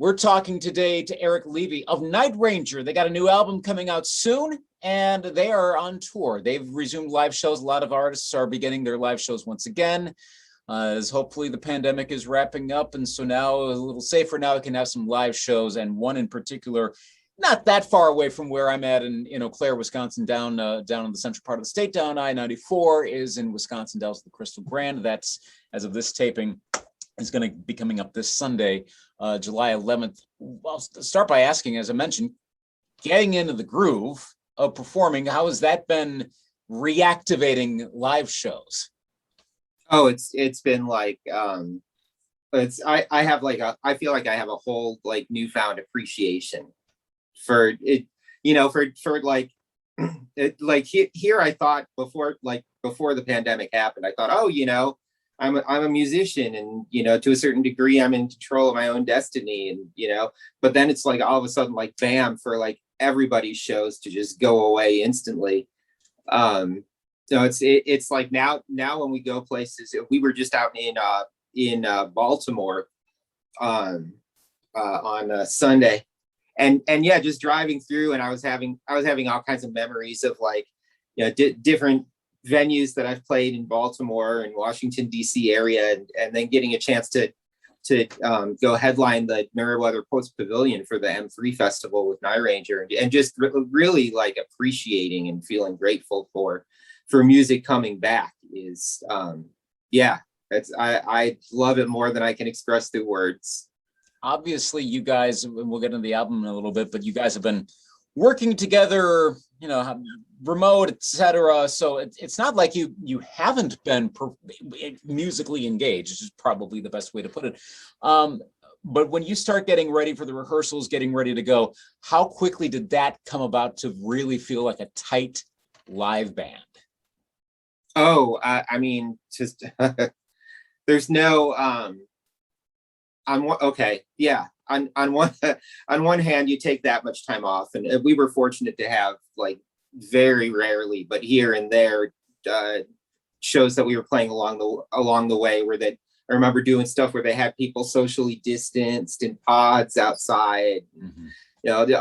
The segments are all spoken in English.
We're talking today to Eric Levy of Night Ranger. They got a new album coming out soon, and they are on tour. They've resumed live shows. A lot of artists are beginning their live shows once again, as hopefully the pandemic is wrapping up. And so now a little safer now, we can have some live shows, and one in particular, not that far away from where I'm at in Eau Claire, Wisconsin, down in the central part of the state, down I-94, is in Wisconsin, Dells of the Crystal Grand. That's, as of this taping, is going to be coming up this Sunday, July 11th. I'll start by asking, as I mentioned, getting into the groove of performing, how has that been reactivating live shows? Oh, it's been like, I feel like I have a whole like newfound appreciation for it, for like, here I thought before the pandemic happened, I thought, oh, I'm a musician, and to a certain degree I'm in control of my own destiny, and but then it's like all of a sudden, like bam, for like everybody's shows to just go away instantly. So it's like now when we go places, we were just out in Baltimore on Sunday, and yeah, just driving through, and I was having all kinds of memories of like different venues that I've played in Baltimore and Washington D.C. area, and then getting a chance to go headline the Meriwether Post Pavilion for the M3 Festival with Night Ranger, and just really like appreciating and feeling grateful for music coming back is I love it more than I can express through words. Obviously, you guys, we'll get into the album in a little bit, but you guys have been working together, remote, etc. So it's not like you haven't been musically engaged, which is probably the best way to put it. But when you start getting ready for the rehearsals, getting ready to go, how quickly did that come about to really feel like a tight live band? Oh, I mean, just there's no on one hand, you take that much time off, and we were fortunate to have, like, very rarely, but here and there, shows that we were playing along the way, where that I remember doing stuff where they had people socially distanced in pods outside. Mm-hmm.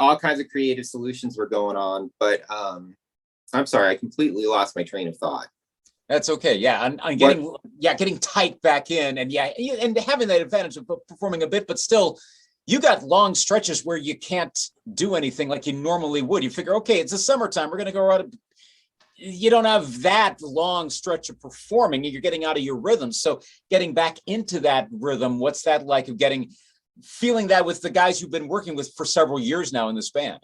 All kinds of creative solutions were going on. But I'm sorry, I completely lost my train of thought. That's okay. Yeah, I'm getting tight back in, and and having that advantage of performing a bit, but still, you got long stretches where you can't do anything like you normally would. You figure, okay, it's the summertime, we're going to go out. You don't have that long stretch of performing. You're getting out of your rhythm. So getting back into that rhythm, what's that like of feeling that with the guys you've been working with for several years now in this band?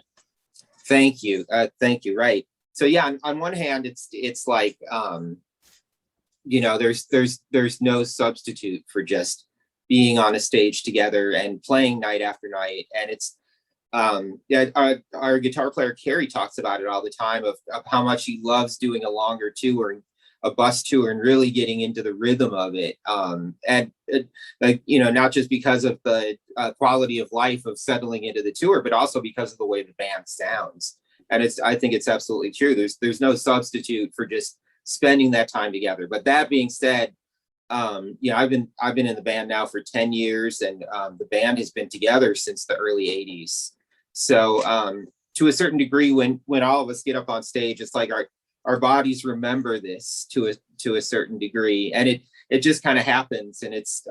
Thank you. Right. So yeah, on one hand, it's like, there's no substitute for just being on a stage together and playing night after night. And it's, our guitar player, Carrie, talks about it all the time of how much he loves doing a longer tour, a bus tour, and really getting into the rhythm of it. Not just because of the quality of life of settling into the tour, but also because of the way the band sounds. And I think it's absolutely true. There's no substitute for just spending that time together. But that being said, I've been in the band now for 10 years, and the band has been together since the early 80s. So to a certain degree, when all of us get up on stage, it's like our bodies remember this to a certain degree, and it just kind of happens. And it's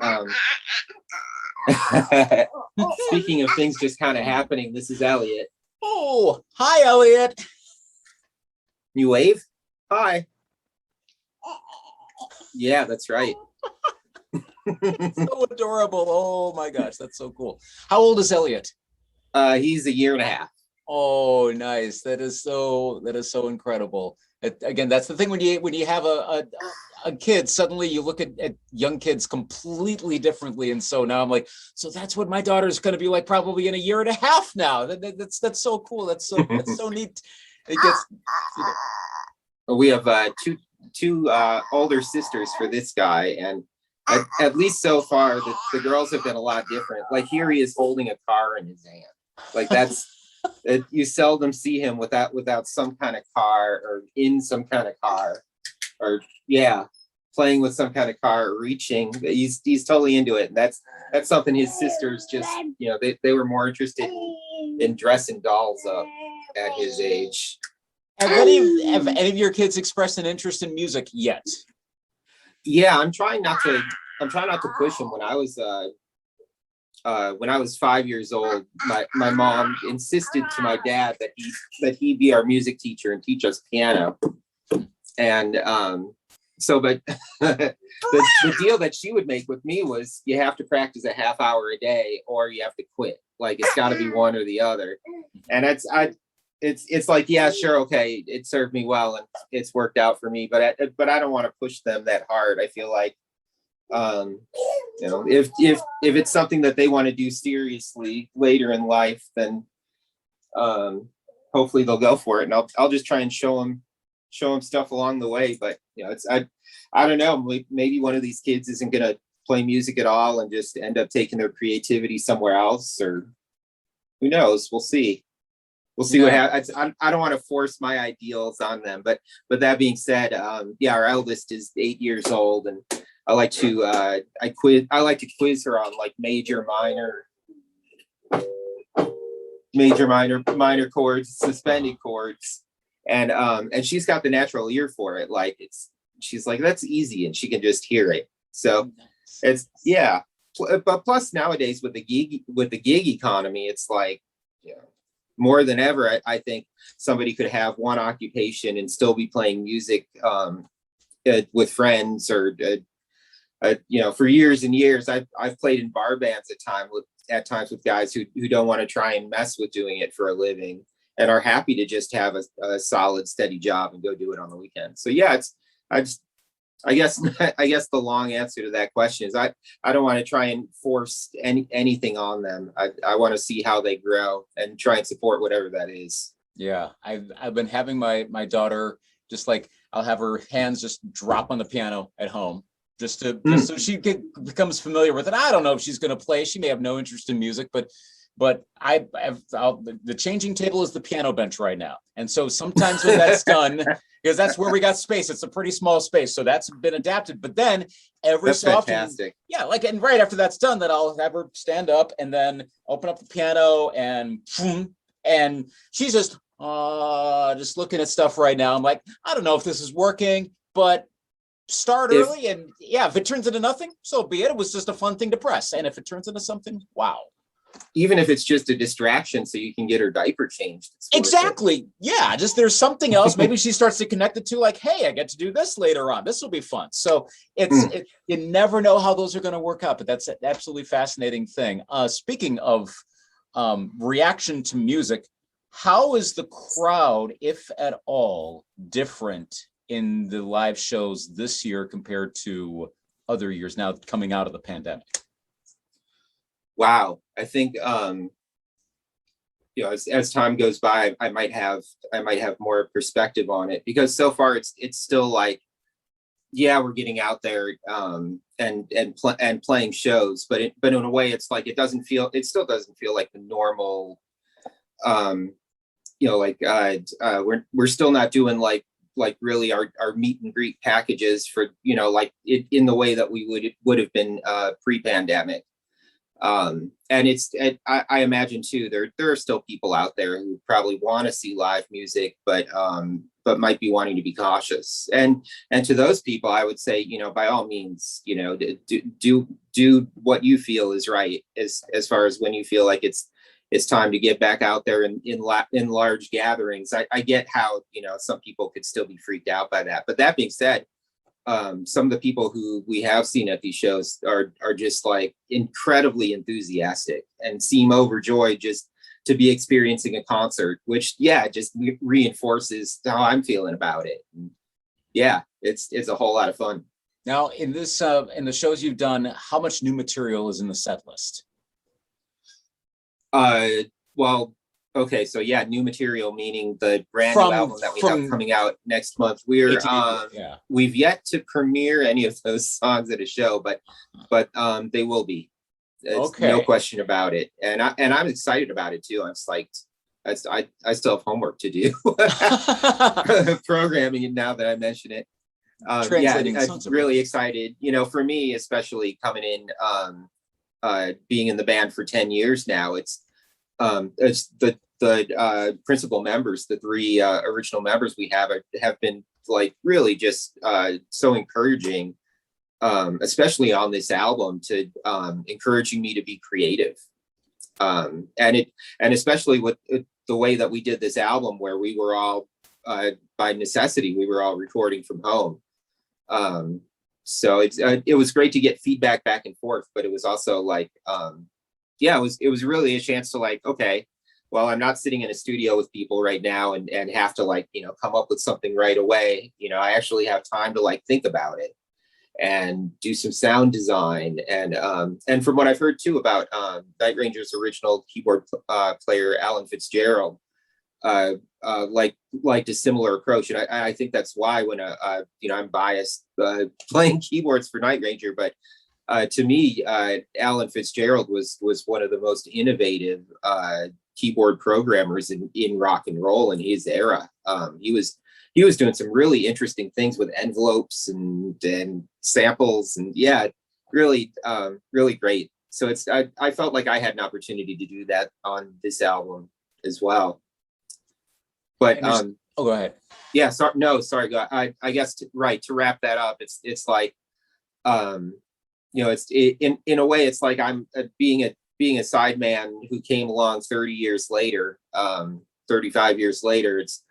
speaking of things just kind of happening, this is Elliot. Oh, hi, Elliot. You wave? Hi. Yeah, that's right. So adorable. Oh my gosh, that's so cool. How old is Elliot? He's a year and a half. Oh, nice. That is so incredible. Again, that's the thing when you have a kid, suddenly you look at young kids completely differently. And so now I'm like, so that's what my daughter's going to be like probably in a year and a half now. That's so cool. That's so neat. It gets. We have two older sisters for this guy, and at least so far the girls have been a lot different. Like, here he is holding a car in his hand. Like, that's you seldom see him without some kind of car, or in some kind of car, or yeah. playing with some kind of car, or reaching. He's totally into it. And that's something his sisters just, you know, they were more interested in dressing dolls up at his age. Have any of your kids expressed an interest in music yet? Yeah, I'm trying not to push him. When I was 5 years old, my mom insisted to my dad that he be our music teacher and teach us piano. And but the deal that she would make with me was, you have to practice a half hour a day or you have to quit. Like, it's got to be one or the other. And it's like, yeah, sure, okay, it served me well and it's worked out for me, but I don't want to push them that hard. I feel like, you know, if it's something that they want to do seriously later in life, then hopefully they'll go for it, and I'll just try and show them stuff along the way. But you know, I don't know, maybe one of these kids isn't gonna play music at all and just end up taking their creativity somewhere else, or who knows. We'll see what happens. I don't want to force my ideals on them, but that being said, yeah, our eldest is 8 years old, and I like to quiz her on like major, minor chords, suspended chords, and she's got the natural ear for it. Like, she's like, that's easy, and she can just hear it. So it's, yeah. But plus nowadays with the gig economy, it's like, you know, more than ever, I think somebody could have one occupation and still be playing music with friends, or you know, for years and years. I've played in bar bands at times with guys who don't want to try and mess with doing it for a living and are happy to just have a solid, steady job and go do it on the weekend. So yeah, I guess the long answer to that question is I don't want to try and force anything on them. I want to see how they grow and try and support whatever that is. Yeah, I've been having my daughter, just like, I'll have her hands just drop on the piano at home, just so she becomes familiar with it. I don't know if she's going to play. She may have no interest in music, but the changing table is the piano bench right now. And so sometimes when that's done, because that's where we got space, it's a pretty small space, so that's been adapted. But then that's so fantastic. Often, yeah, like, and right after that's done, then I'll have her stand up and then open up the piano, and she's just looking at stuff right now. I'm like, I don't know if this is working, but start early, and yeah, if it turns into nothing, so be it. It was just a fun thing to press, and if it turns into something, wow. Even if it's just a distraction so you can get her diaper changed. Exactly. Yeah, just there's something else. Maybe she starts to connect it to, like, hey, I get to do this later on. This will be fun. So you never know how those are going to work out, but that's an absolutely fascinating thing. Speaking of reaction to music, how is the crowd, if at all, different in the live shows this year compared to other years now coming out of the pandemic? Wow, I think you know, as time goes by, I might have more perspective on it, because so far it's still like, yeah, we're getting out there and playing shows, but in a way it's like it still doesn't feel like the normal, you know, like we're still not doing like really our meet and greet packages for, you know, like in the way that we would have been pre-pandemic. And I imagine too, there are still people out there who probably want to see live music, but might be wanting to be cautious. And to those people, I would say, you know, by all means, you know, do what you feel is right, as far as when you feel like it's time to get back out there in large gatherings. I get how, you know, some people could still be freaked out by that. But that being said, some of the people who we have seen at these shows are just like incredibly enthusiastic and seem overjoyed just to be experiencing a concert, which, yeah, just reinforces how I'm feeling about it. And yeah, it's a whole lot of fun. Now, in this in the shows you've done, how much new material is in the set list? Well, okay, so yeah, new material, meaning the brand new album that we have coming out next month. We've yet to premiere any of those songs at a show, but they will be. Okay. No question about it, and I'm excited about it too. I'm psyched. I still have homework to do, programming it now that I mention it. translating the I'm songs. really excited. You know, for me, especially coming in, being in the band for 10 years now, it's the principal members, the three original members we have been like really just so encouraging, especially on this album, to encouraging me to be creative. And especially with the way that we did this album, where we were all by necessity, we were all recording from home. So it was great to get feedback back and forth, but it was also like, it was really a chance to like, okay, well, I'm not sitting in a studio with people right now and have to like, come up with something right away. I actually have time to like think about it and do some sound design. And from what I've heard too about Night Ranger's original keyboard player, Alan Fitzgerald, liked a similar approach. And I think that's why when I'm biased playing keyboards for Night Ranger, but to me, Alan Fitzgerald was one of the most innovative keyboard programmers in rock and roll in his era. He was doing some really interesting things with envelopes and samples, and really great. So I felt like I had an opportunity to do that on this album as well. But go ahead. Yeah, sorry. I guess to wrap that up, it's like, it's in a way, it's like I'm being a sideman who came along 30 years later, 35 years later. It's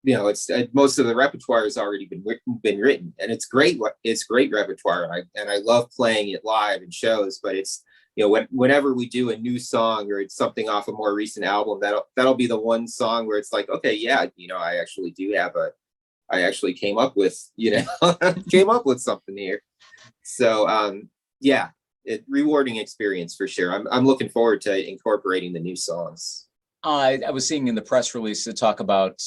it's most of the repertoire has already been written, and it's great. It's great repertoire, and I love playing it live in shows. But it's whenever we do a new song or it's something off a more recent album, that'll be the one song where it's like, okay, I actually I actually came up with came up with something here. So rewarding experience for sure. I'm looking forward to incorporating the new songs. I was seeing in the press release to talk about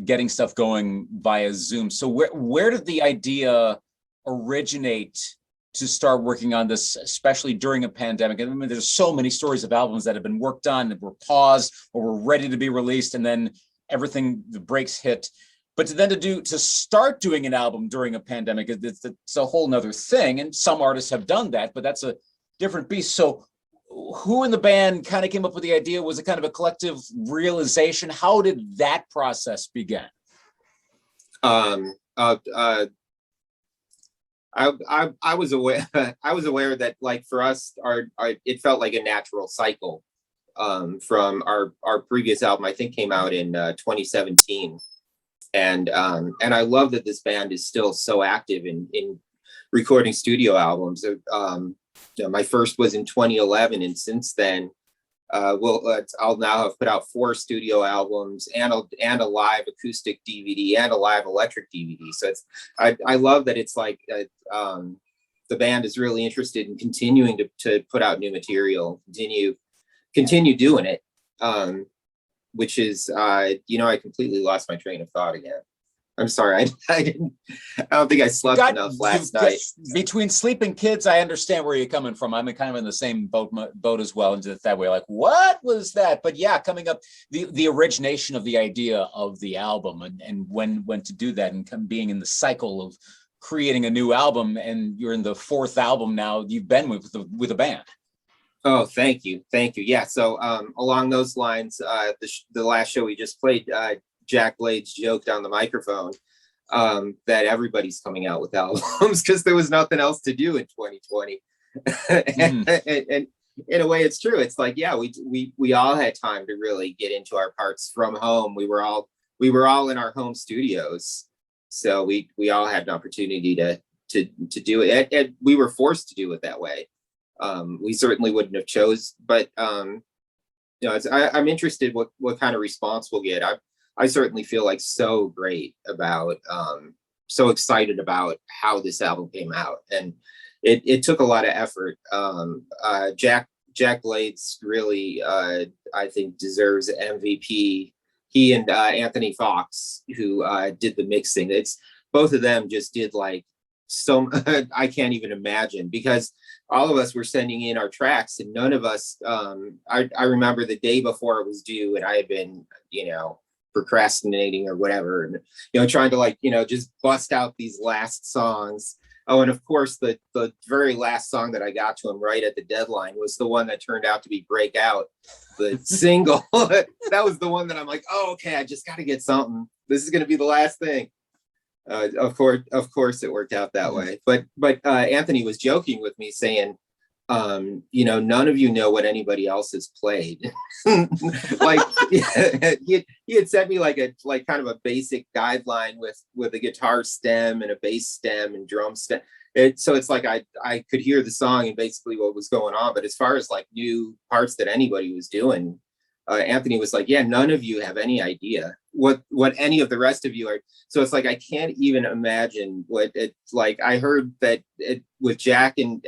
getting stuff going via Zoom. So where did the idea originate to start working on this, especially during a pandemic? I mean, there's so many stories of albums that have been worked on that were paused or were ready to be released, and then the brakes hit. But to start doing an album during a pandemic, it's a whole nother thing. And some artists have done that, but that's a different beast. So who in the band kind of came up with the idea? Was it kind of a collective realization? How did that process begin? I was aware that, like, for us, it felt like a natural cycle from our previous album. I think came out in 2017, and I love that this band is still so active in recording studio albums. My first was in 2011, and since then, I'll now have put out 4 studio albums and a live acoustic DVD and a live electric DVD. So I love that it's like the band is really interested in continuing to put out new material, continue doing it, which is I completely lost my train of thought again. I'm sorry. I don't think I slept enough last night. Between sleeping kids, I understand where you're coming from. I'm kind of in the same boat as well. And that way, like, what was that? But yeah, coming up, the origination of the idea of the album and when to do that, and being in the cycle of creating a new album, and you're in the 4th album now you've been with a band. Oh, thank you. Yeah. So along those lines, the last show we just played, Jack Blades joked on the microphone that everybody's coming out with albums because there was nothing else to do in 2020. And in a way, it's true. It's like, yeah, we all had time to really get into our parts from home. We were all in our home studios, so we all had an opportunity to do it, and we were forced to do it that way. We certainly wouldn't have chose, but I'm interested what kind of response we'll get. I certainly feel like so great about, so excited about how this album came out, and it took a lot of effort. Jack Blades really, I think, deserves MVP. He and Anthony Fox, who did the mixing. It's both of them just did like so. I can't even imagine, because all of us were sending in our tracks, and none of us. I remember the day before it was due, and I had been, procrastinating or whatever, and trying to like just bust out these last songs. Oh, and of course the very last song that I got to him right at the deadline was the one that turned out to be Breakout, the single. That was the one that I'm like, oh, okay, I just got to get something. This is going to be the last thing. Of course it worked out that way. But Anthony was joking with me saying, none of you know what anybody else has played. Like he had sent me like kind of a basic guideline with a guitar stem and a bass stem and drum stem. So it's like I could hear the song and basically what was going on. But as far as like new parts that anybody was doing, Anthony was like, yeah, none of you have any idea what any of the rest of you are. So it's like I can't even imagine what it's like. I heard that with Jack and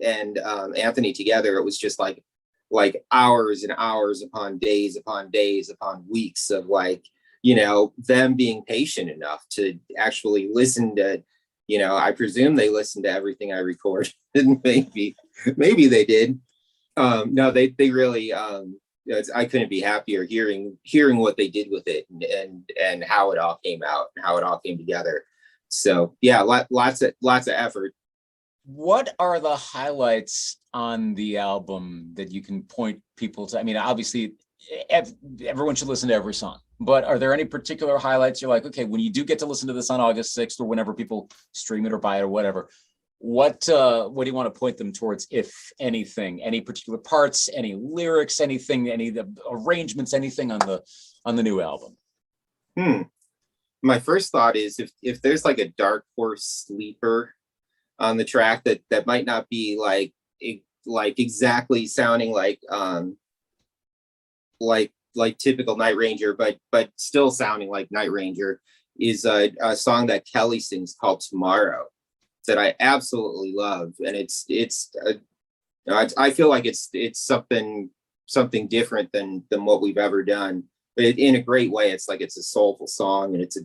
Anthony together, it was just like hours and hours upon days upon weeks of like them being patient enough to actually listen to I presume they listened to everything I recorded. maybe they did. No, they really I couldn't be happier hearing what they did with it and how it all came out and how it all came together. So yeah, lots of effort. What are the highlights on the album that you can point people to? I mean, obviously everyone should listen to every song, but are there any particular highlights you're like, okay, when you do get to listen to this on August 6th or whenever people stream it or buy it or whatever, what do you want to point them towards, if anything? Any particular parts, any lyrics, anything, any of the arrangements, anything on the new album? My first thought is if there's like a dark horse sleeper on the track that might not be like exactly sounding like typical Night Ranger, but still sounding like Night Ranger, is a song that Kelly sings called Tomorrow that I absolutely love. And I feel like it's something different than what we've ever done, but in a great way. It's like it's a soulful song, and it's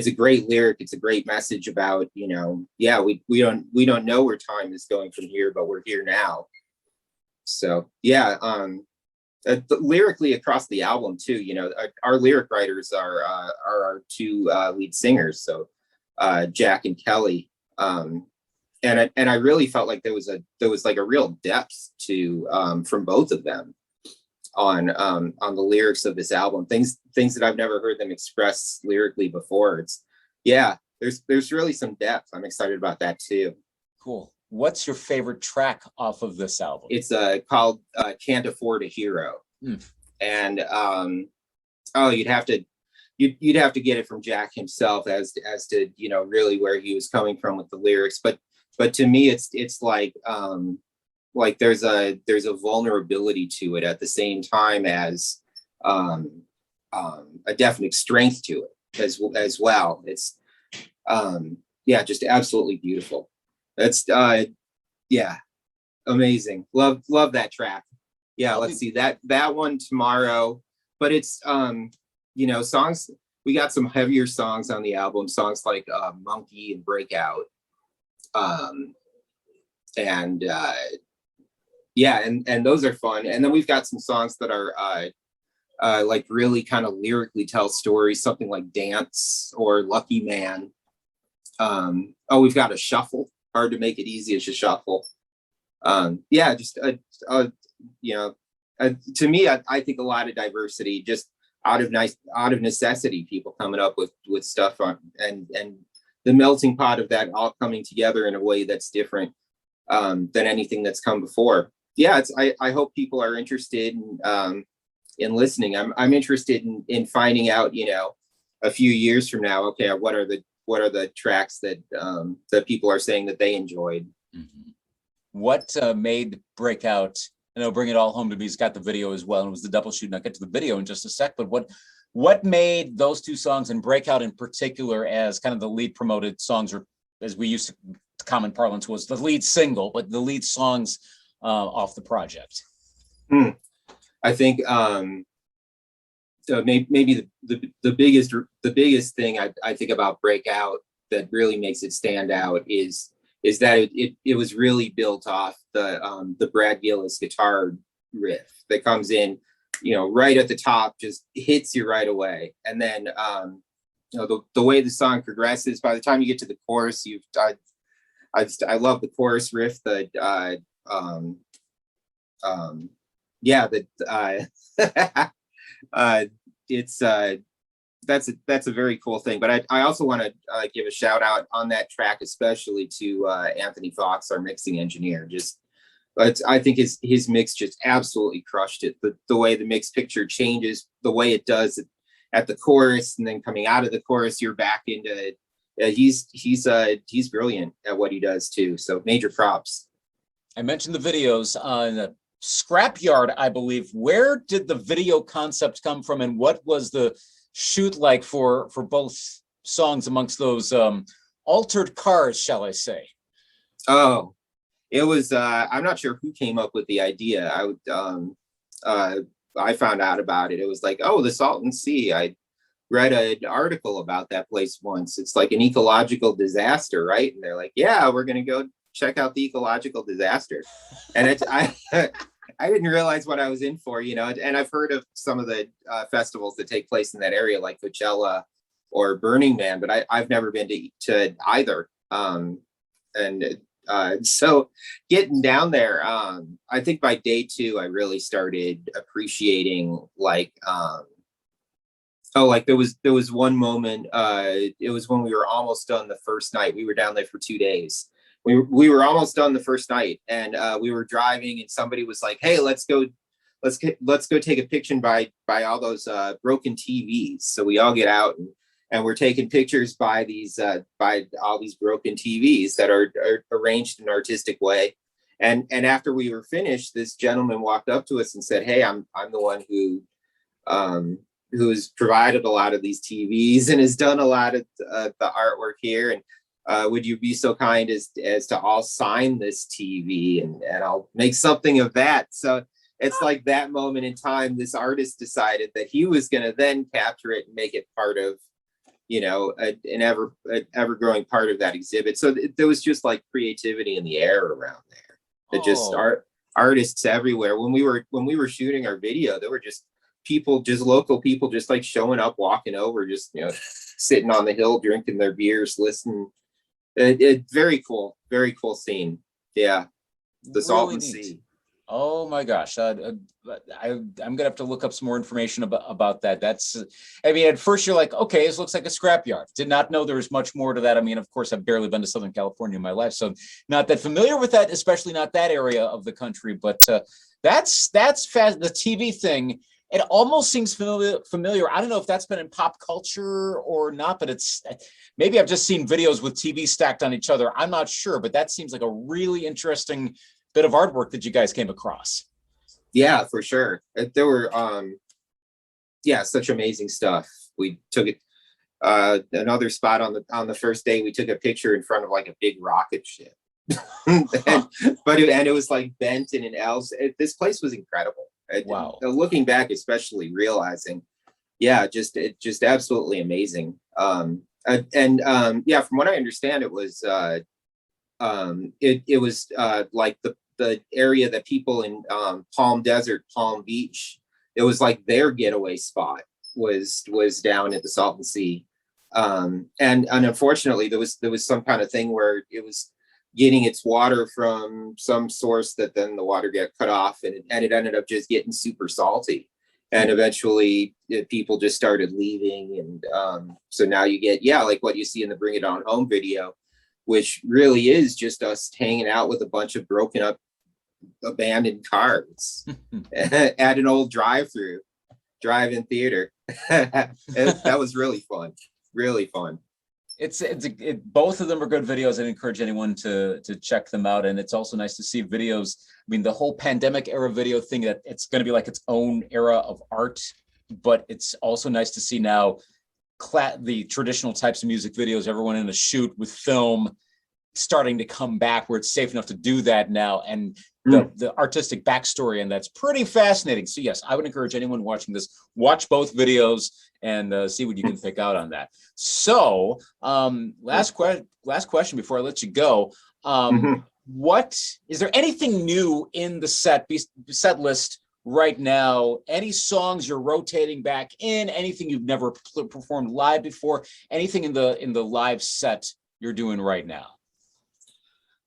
a great lyric. It's a great message about we don't know where time is going from here, but we're here now. So yeah, lyrically across the album too, our lyric writers are our two lead singers, so Jack and Kelly. And I really felt like there was like a real depth to from both of them on the lyrics of this album. Things that I've never heard them express lyrically before. There's really some depth. I'm excited about that too. Cool. What's your favorite track off of this album? It's called Can't Afford a Hero. And you'd have to get it from Jack himself as to really where he was coming from with the lyrics. But to me, it's like there's a vulnerability to it at the same time as a definite strength to it as well. It's just absolutely beautiful. That's amazing. Love that track. Yeah, let's see that one, Tomorrow. But it's songs. We got some heavier songs on the album, songs like Monkey and Breakout. And those are fun. And then we've got some songs that are like really kind of lyrically tell stories, something like Dance or Lucky Man. We've got a Shuffle, Hard to Make It Easy as a Shuffle. To me, I think a lot of diversity, just out of necessity, people coming up with stuff on, and the melting pot of that all coming together in a way that's different than anything that's come before. Yeah, I hope people are interested in listening. I'm interested in finding out, a few years from now, okay, what are the tracks that people are saying that they enjoyed. Mm-hmm. What made Breakout? I know Bring It All Home to Me's got the video as well, and it was the double shoot. And I'll get to the video in just a sec. But what made those two songs, and Breakout in particular, as kind of the lead promoted songs, or as we used to common parlance was the lead single, but the lead songs off the project? I think maybe the biggest thing I think about Breakout that really makes it stand out is that it was really built off the Brad Gillis guitar riff that comes in right at the top, just hits you right away. And then, the way the song progresses, by the time you get to the chorus, I love the chorus riff, it's that's a very cool thing. But I also want to give a shout out on that track, especially to Anthony Fox, our mixing engineer. But I think his mix just absolutely crushed it. The way the mix picture changes, the way it does at the chorus, and then coming out of the chorus, you're back into it. He's brilliant at what he does too. So major props. I mentioned the videos on the Scrapyard, I believe. Where did the video concept come from, and what was the shoot like for both songs amongst those altered cars, shall I say? Oh, it was I'm not sure who came up with the idea. I found out about it. It was like, oh, the Salton Sea. I read an article about that place once. It's like an ecological disaster, right? And they're like, yeah, we're gonna go check out the ecological disaster. And I didn't realize what I was in for, and I've heard of some of the festivals that take place in that area, like Coachella or Burning Man, but I've never been to either. So getting down there, I think by day 2, I really started appreciating there was one moment, it was when we were almost done the first night. We were down there for 2 days. We were almost done the first night, and we were driving, and somebody was like, hey, let's go take a picture by all those broken TVs. So we all get out, and we're taking pictures by all these broken TVs that are arranged in an artistic way. And after we were finished, this gentleman walked up to us and said, hey, I'm the one who has provided a lot of these TVs and has done a lot of the artwork here. And would you be so kind as to all sign this TV, and I'll make something of that. So it's like that moment in time, this artist decided that he was going to then capture it and make it part of, an ever growing part of that exhibit. So there was just like creativity in the air around there. That just artists everywhere. When we were shooting our video, there were just people, just local people, just like showing up, walking over, just sitting on the hill, drinking their beers, listening. Very cool scene. Yeah, the Salton Sea. Oh my gosh, I'm gonna have to look up some more information about that. That's, I mean, at first you're like, okay, this looks like a scrapyard. Did not know there was much more to that. I mean, of course, I've barely been to Southern California in my life, so not that familiar with that, especially not that area of the country. But that's fast. The TV thing, it almost seems familiar. I don't know if that's been in pop culture or not, but it's maybe I've just seen videos with TV stacked on each other. I'm not sure, but that seems like a really interesting bit of artwork that you guys came across. Yeah, for sure. There were such amazing stuff. We took it another spot on the first day. We took a picture in front of like a big rocket ship. It was like bent in an L. This place was incredible. Wow. Looking back, especially realizing, just absolutely amazing. From what I understand, it was it was like the area that people in Palm Desert, Palm Beach, it was like their getaway spot was down at the Salton Sea. And unfortunately, there was some kind of thing where it was getting its water from some source that then the water got cut off, and it ended up just getting super salty. And eventually people just started leaving. And so now you get, like what you see in the Bring It On Home video, which really is just us hanging out with a bunch of broken up, abandoned cars at an old drive-in theater. That was really fun. Both of them are good videos. I'd encourage anyone to check them out. And it's also nice to see videos. I mean, the whole pandemic era video thing, that it's going to be like its own era of art, but it's also nice to see now the traditional types of music videos, everyone in a shoot with film, starting to come back where it's safe enough to do that now. And the artistic backstory, and that's pretty fascinating. So yes, I would encourage anyone watching this, watch both videos and see what you can pick out on that. So last question before I let you go. What is there anything new in the set list right now? Any songs you're rotating back in? Anything you've never performed live before? Anything in the live set you're doing right now?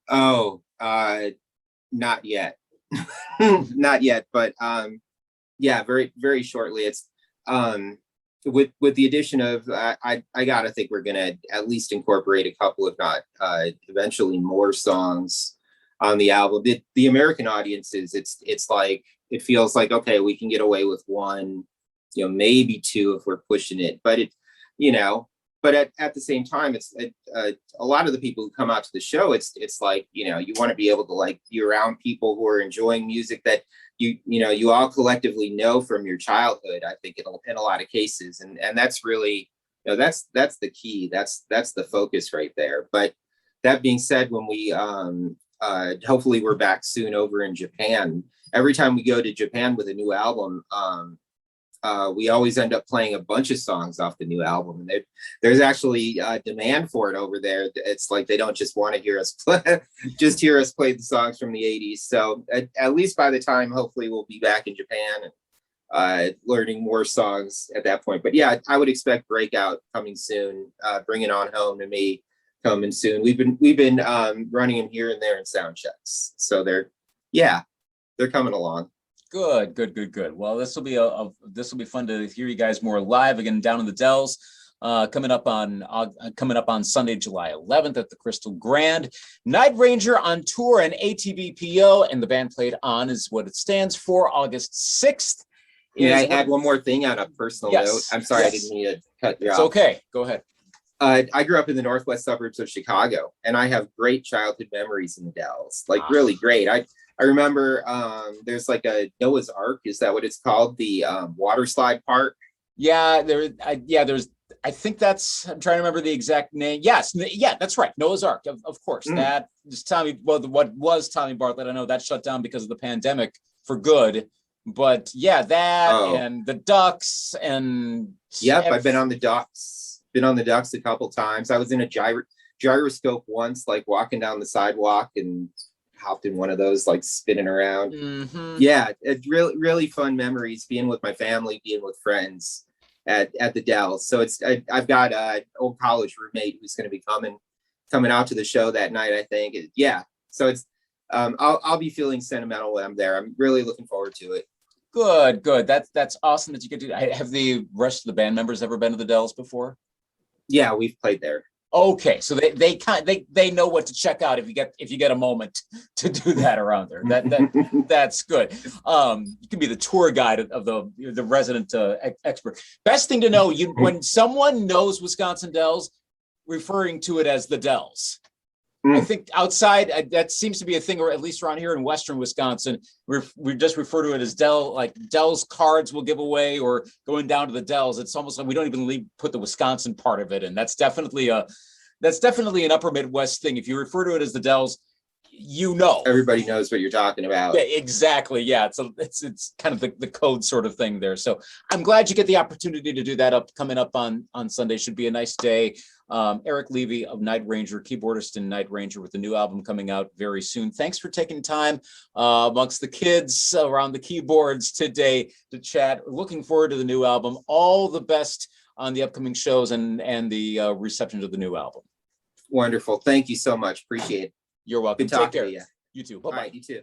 Oh, not yet. Not yet, but yeah, very, very shortly. It's with the addition of I gotta think we're gonna at least incorporate a couple, if not eventually more songs on the album. The American audiences, it's like, it feels like, okay, we can get away with one, maybe two if we're pushing it, but you know but at the same time, it's a lot of the people who come out to the show, it's like, you want to be able to like be around people who are enjoying music that you all collectively know from your childhood. I think in a lot of cases, and that's really, that's the key. That's the focus right there. But that being said, when we hopefully we're back soon over in Japan. Every time we go to Japan with a new album, we always end up playing a bunch of songs off the new album, and there's actually demand for it over there. It's like they don't just want to hear us play, just hear us play the songs from the 80s. So at least by the time, hopefully, we'll be back in Japan and learning more songs at that point. But yeah, I would expect Breakout coming soon. Bring It On Home to Me coming soon. We've been running them here and there in sound checks, so they're coming along. Good. Well, this will be fun to hear you guys more live again down in the Dells. Coming up on Sunday, July 11th at the Crystal Grand. Night Ranger on tour, and ATBPO, and the band played on is what it stands for. August 6th. May I add one more thing on a personal note? I'm sorry, yes. I didn't mean to cut you off. It's okay. Go ahead. I grew up in the northwest suburbs of Chicago, and I have great childhood memories in the Dells, like really great. I remember there's like a Noah's Ark. Is that what it's called? The water slide park. Yeah, there's. I think that's. I'm trying to remember the exact name. Yes, yeah, that's right. Noah's Ark, of course. That is Tommy. Well, what was Tommy Bartlett? I know that shut down because of the pandemic for good. But yeah, that and the Ducks and. Yep, I've been on the Ducks. Been on the Ducks a couple times. I was in a gyroscope once, like walking down the sidewalk, and hopped in one of those, like spinning around. Yeah, it's really fun memories, being with my family, being with friends at the Dells. So I've got an old college roommate who's going to be coming out to the show that night, I think. Yeah, so it's I'll be feeling sentimental when I'm there. I'm really looking forward to it. Good. That's awesome that you get to. Have the rest of the band members ever been to the Dells before? Yeah, we've played there. Okay, so they know what to check out if you get a moment to do that around there. That's good. You can be the tour guide of the resident expert. Best thing to know, when someone knows Wisconsin Dells, referring to it as the Dells. I think outside that seems to be a thing, or at least around here in Western Wisconsin, we just refer to it as Dells cards will give away, or going down to the Dells. It's almost like we don't even put the Wisconsin part of it in. That's definitely an Upper Midwest thing. If you refer to it as the Dells, everybody knows what you're talking about. Yeah, exactly. Yeah, it's kind of the code sort of thing there. So I'm glad you get the opportunity to do that coming up on Sunday. Should be a nice day. Eric Levy of Night Ranger, keyboardist in Night Ranger, with the new album coming out very soon. Thanks for taking time amongst the kids around the keyboards today to chat. Looking forward to the new album. All the best on the upcoming shows and the reception to the new album. Wonderful. Thank you so much. Appreciate it. You're welcome. Take care. You too. Bye-bye. All right, you too.